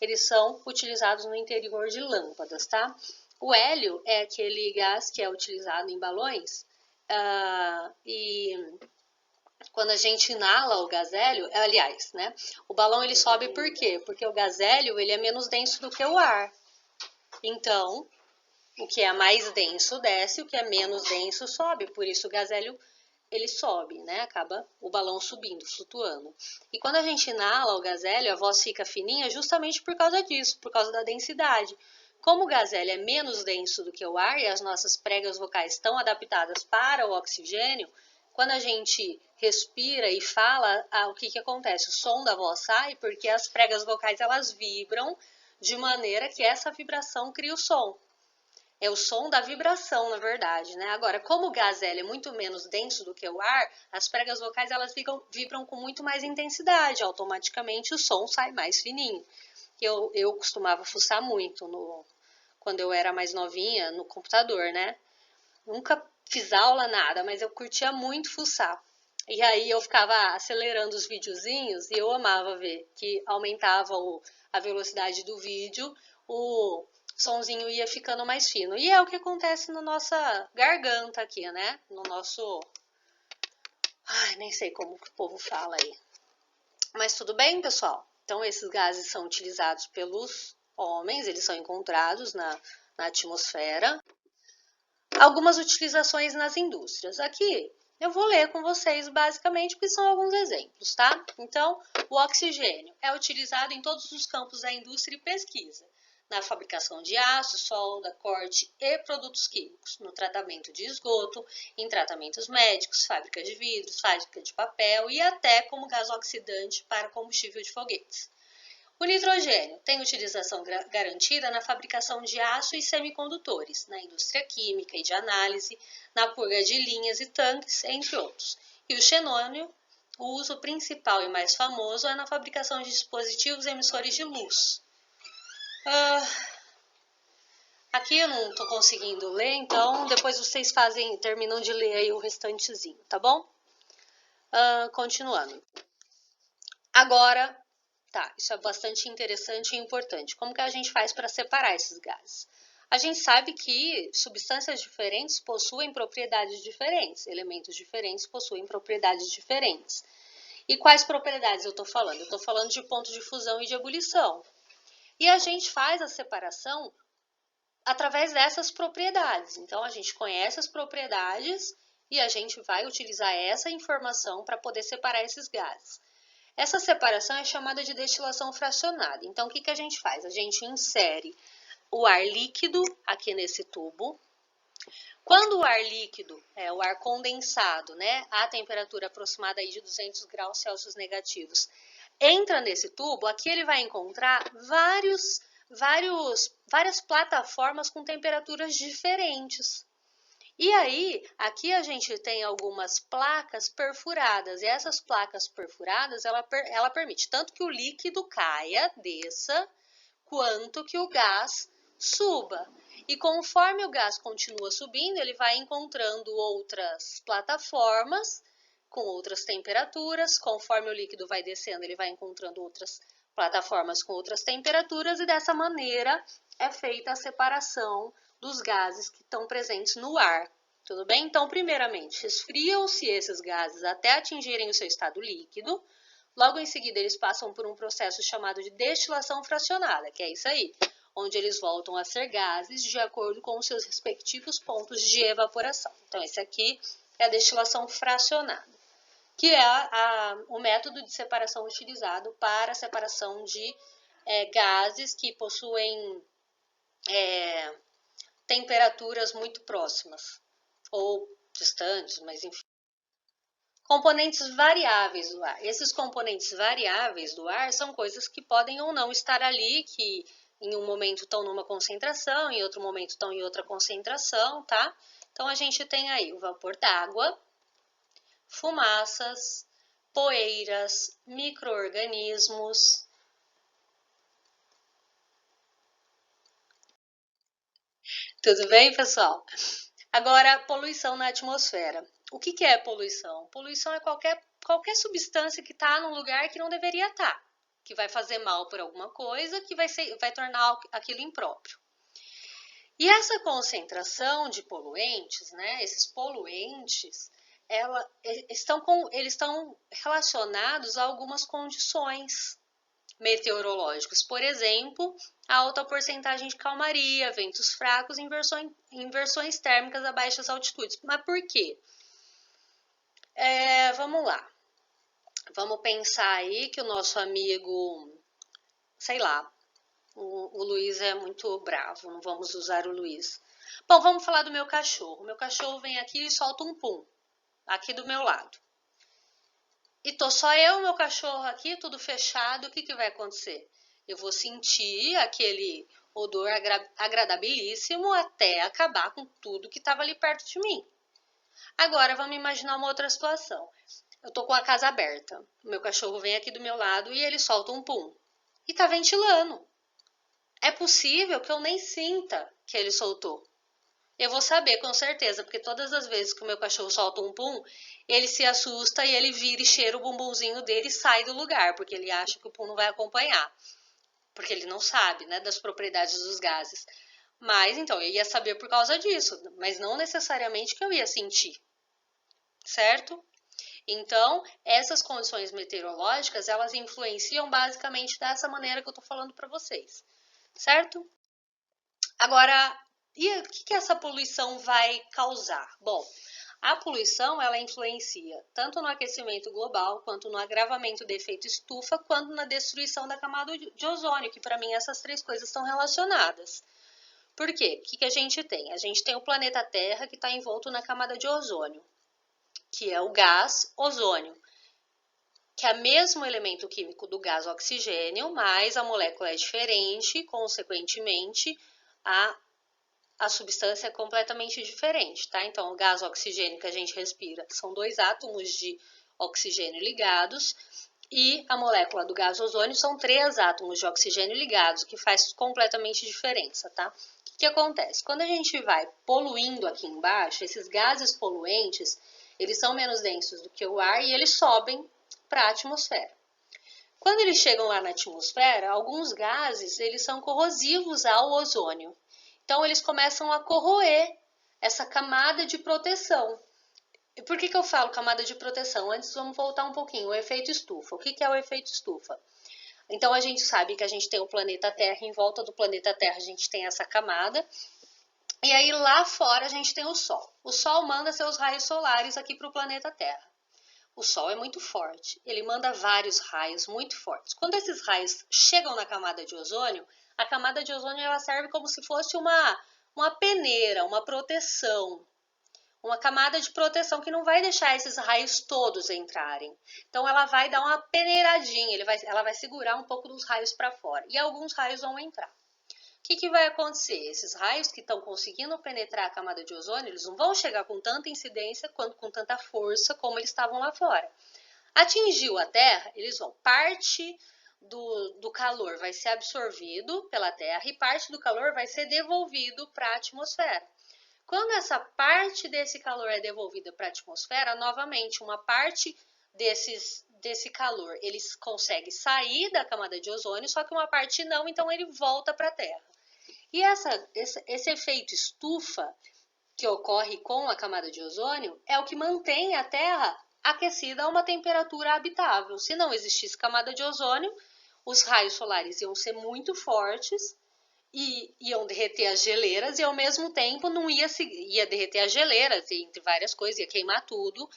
eles são utilizados no interior de lâmpadas, tá? O hélio é aquele gás que é utilizado em balões e quando a gente inala o gás hélio, aliás, né? O balão ele sobe por quê? Porque o gás hélio ele é menos denso do que o ar. Então, o que é mais denso desce, o que é menos denso sobe. Por isso o gás hélio ele sobe, né? Acaba o balão subindo, flutuando. E quando a gente inala o gás hélio, a voz fica fininha justamente por causa disso, por causa da densidade. Como o gás hélio é menos denso do que o ar e as nossas pregas vocais estão adaptadas para o oxigênio, quando a gente respira e fala, o que acontece? O som da voz sai porque as pregas vocais elas vibram de maneira que essa vibração cria o som. É o som da vibração, na verdade, né? Agora, como o gás hélio é muito menos denso do que o ar, as pregas vocais elas vibram com muito mais intensidade, automaticamente o som sai mais fininho. Eu costumava fuçar muito quando eu era mais novinha no computador, né? Nunca fiz aula, nada, mas eu curtia muito fuçar. E aí eu ficava acelerando os videozinhos e eu amava ver que aumentava a velocidade do vídeo, o sonzinho ia ficando mais fino. E é o que acontece na nossa garganta aqui, né? No nosso... Ai, nem sei como que o povo fala aí. Mas tudo bem, pessoal? Então esses gases são utilizados pelos homens, eles são encontrados na atmosfera. Algumas utilizações nas indústrias. Aqui eu vou ler com vocês basicamente porque são alguns exemplos, tá? Então, o oxigênio é utilizado em todos os campos da indústria e pesquisa. Na fabricação de aço, solda, corte e produtos químicos, no tratamento de esgoto, em tratamentos médicos, fábricas de vidros, fábrica de papel e até como gás oxidante para combustível de foguetes. O nitrogênio tem utilização garantida na fabricação de aço e semicondutores, na indústria química e de análise, na purga de linhas e tanques, entre outros. E o xenônio, o uso principal e mais famoso é na fabricação de dispositivos emissores de luz. Aqui eu não estou conseguindo ler, então depois vocês terminam de ler aí o restantezinho, tá bom? Continuando. Agora... Tá, isso é bastante interessante e importante. Como que a gente faz para separar esses gases? A gente sabe que substâncias diferentes possuem propriedades diferentes, elementos diferentes possuem propriedades diferentes. E quais propriedades eu estou falando? Eu estou falando de ponto de fusão e de ebulição. E a gente faz a separação através dessas propriedades. Então, a gente conhece as propriedades e a gente vai utilizar essa informação para poder separar esses gases. Essa separação é chamada de destilação fracionada. Então, o que a gente faz? A gente insere o ar líquido aqui nesse tubo. Quando o ar líquido, o ar condensado, né, a temperatura aproximada aí de 200 graus Celsius negativos, entra nesse tubo, aqui ele vai encontrar várias plataformas com temperaturas diferentes. E aí, aqui a gente tem algumas placas perfuradas, e essas placas perfuradas, ela permite tanto que o líquido caia, desça, quanto que o gás suba. E conforme o gás continua subindo, ele vai encontrando outras plataformas com outras temperaturas, conforme o líquido vai descendo, ele vai encontrando outras plataformas com outras temperaturas, e dessa maneira é feita a separação dos gases que estão presentes no ar, tudo bem? Então, primeiramente, esfriam-se esses gases até atingirem o seu estado líquido. Logo em seguida, eles passam por um processo chamado de destilação fracionada, que é isso aí, onde eles voltam a ser gases de acordo com os seus respectivos pontos de evaporação. Então, esse aqui é a destilação fracionada, que é o método de separação utilizado para a separação de gases que possuem temperaturas muito próximas ou distantes, mas enfim. Componentes variáveis do ar. Esses componentes variáveis do ar são coisas que podem ou não estar ali, que em um momento estão numa concentração, em outro momento estão em outra concentração, tá? Então, a gente tem aí o vapor d'água, fumaças, poeiras, micro-organismos. Tudo bem, pessoal? Agora, poluição na atmosfera. O que é poluição? Poluição é qualquer substância que está num lugar que não deveria estar. que vai fazer mal por alguma coisa, que vai tornar aquilo impróprio. E essa concentração de poluentes, né, esses poluentes, eles estão relacionados a algumas condições meteorológicas. Por exemplo, a alta porcentagem de calmaria, ventos fracos, inversões térmicas a baixas altitudes. Mas por quê? Vamos lá. Vamos pensar aí que o nosso amigo, sei lá, o Luiz é muito bravo, não vamos usar o Luiz. Bom, vamos falar do meu cachorro. O meu cachorro vem aqui e solta um pum, aqui do meu lado. E tô só eu e meu cachorro aqui, tudo fechado, o que vai acontecer? Eu vou sentir aquele odor agradabilíssimo até acabar com tudo que estava ali perto de mim. Agora, vamos imaginar uma outra situação. Eu tô com a casa aberta, o meu cachorro vem aqui do meu lado e ele solta um pum. E tá ventilando. É possível que eu nem sinta que ele soltou. Eu vou saber com certeza, porque todas as vezes que o meu cachorro solta um pum, ele se assusta e ele vira e cheira o bumbumzinho dele e sai do lugar, porque ele acha que o pum não vai acompanhar. Porque ele não sabe, né, das propriedades dos gases. Mas, então, eu ia saber por causa disso, mas não necessariamente que eu ia sentir, certo? Então, essas condições meteorológicas, elas influenciam basicamente dessa maneira que eu tô falando para vocês, certo? Agora, e o que essa poluição vai causar? Bom, a poluição ela influencia tanto no aquecimento global, quanto no agravamento do efeito estufa, quanto na destruição da camada de ozônio, que para mim essas três coisas estão relacionadas. Por quê? O que a gente tem? A gente tem o planeta Terra que está envolto na camada de ozônio, que é o gás ozônio, que é o mesmo elemento químico do gás oxigênio, mas a molécula é diferente, consequentemente, a substância é completamente diferente, tá? Então, o gás oxigênio que a gente respira são 2 átomos de oxigênio ligados e a molécula do gás ozônio são 3 átomos de oxigênio ligados, o que faz completamente diferença, tá? O que acontece? Quando a gente vai poluindo aqui embaixo, esses gases poluentes, eles são menos densos do que o ar e eles sobem para a atmosfera. Quando eles chegam lá na atmosfera, alguns gases, eles são corrosivos ao ozônio. Então, eles começam a corroer essa camada de proteção. E por que eu falo camada de proteção? Antes, vamos voltar um pouquinho. O efeito estufa. O que é o efeito estufa? Então, a gente sabe que a gente tem o planeta Terra. Em volta do planeta Terra, a gente tem essa camada. E aí, lá fora, a gente tem o Sol. O Sol manda seus raios solares aqui para o planeta Terra. O Sol é muito forte. Ele manda vários raios muito fortes. Quando esses raios chegam na camada de ozônio, a camada de ozônio ela serve como se fosse uma peneira, uma proteção, uma camada de proteção que não vai deixar esses raios todos entrarem. Então, ela vai dar uma peneiradinha, ela vai segurar um pouco dos raios para fora e alguns raios vão entrar. O que vai acontecer? Esses raios que estão conseguindo penetrar a camada de ozônio, eles não vão chegar com tanta incidência quanto com tanta força como eles estavam lá fora. Atingiu a Terra, eles vão, parte do calor vai ser absorvido pela Terra e parte do calor vai ser devolvido para a atmosfera. Quando essa parte desse calor é devolvida para a atmosfera, novamente, uma parte desse calor, ele consegue sair da camada de ozônio, só que uma parte não, então ele volta para a Terra. E esse efeito estufa que ocorre com a camada de ozônio é o que mantém a Terra aquecida a uma temperatura habitável. Se não existisse camada de ozônio, os raios solares iam ser muito fortes e iam derreter as geleiras e ao mesmo tempo não ia derreter as geleiras, entre várias coisas, ia queimar tudo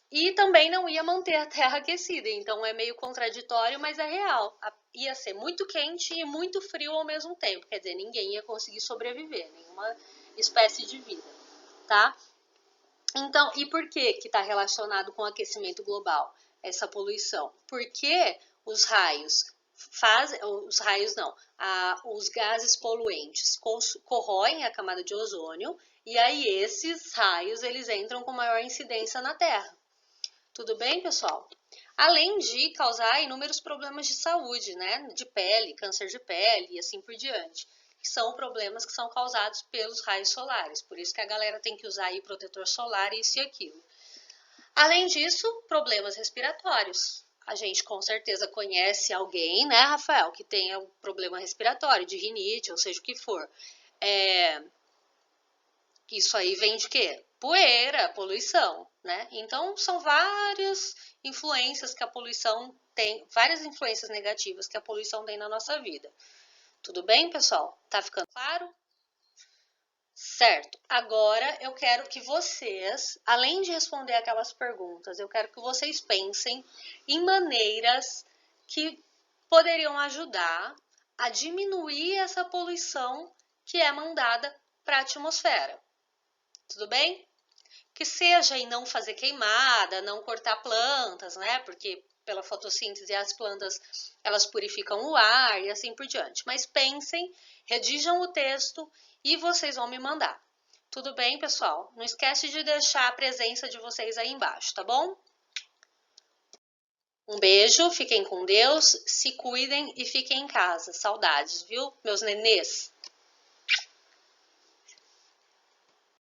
e também não ia manter a Terra aquecida. Então é meio contraditório, mas é real. Ia ser muito quente e muito frio ao mesmo tempo, quer dizer, ninguém ia conseguir sobreviver, nenhuma espécie de vida, tá? Então, e por que está relacionado com o aquecimento global, essa poluição? Porque os gases poluentes corroem a camada de ozônio e aí esses raios eles entram com maior incidência na Terra. Tudo bem, pessoal? Além de causar inúmeros problemas de saúde, né? De pele, câncer de pele e assim por diante. Que são problemas que são causados pelos raios solares. Por isso que a galera tem que usar aí protetor solar, isso e aquilo. Além disso, problemas respiratórios. A gente com certeza conhece alguém, né, Rafael, que tenha um problema respiratório, de rinite, ou seja o que for. Isso aí vem de quê? Poeira, poluição, né? Então, são várias influências que a poluição tem, várias influências negativas que a poluição tem na nossa vida. Tudo bem, pessoal? Tá ficando claro? Certo. Agora eu quero que vocês, além de responder aquelas perguntas, eu quero que vocês pensem em maneiras que poderiam ajudar a diminuir essa poluição que é mandada para a atmosfera. Tudo bem? Que seja em não fazer queimada, não cortar plantas, né? Porque pela fotossíntese as plantas elas purificam o ar e assim por diante. Mas pensem, redigam o texto e vocês vão me mandar. Tudo bem, pessoal? Não esquece de deixar a presença de vocês aí embaixo, tá bom? Um beijo, fiquem com Deus, se cuidem e fiquem em casa. Saudades, viu, meus nenês?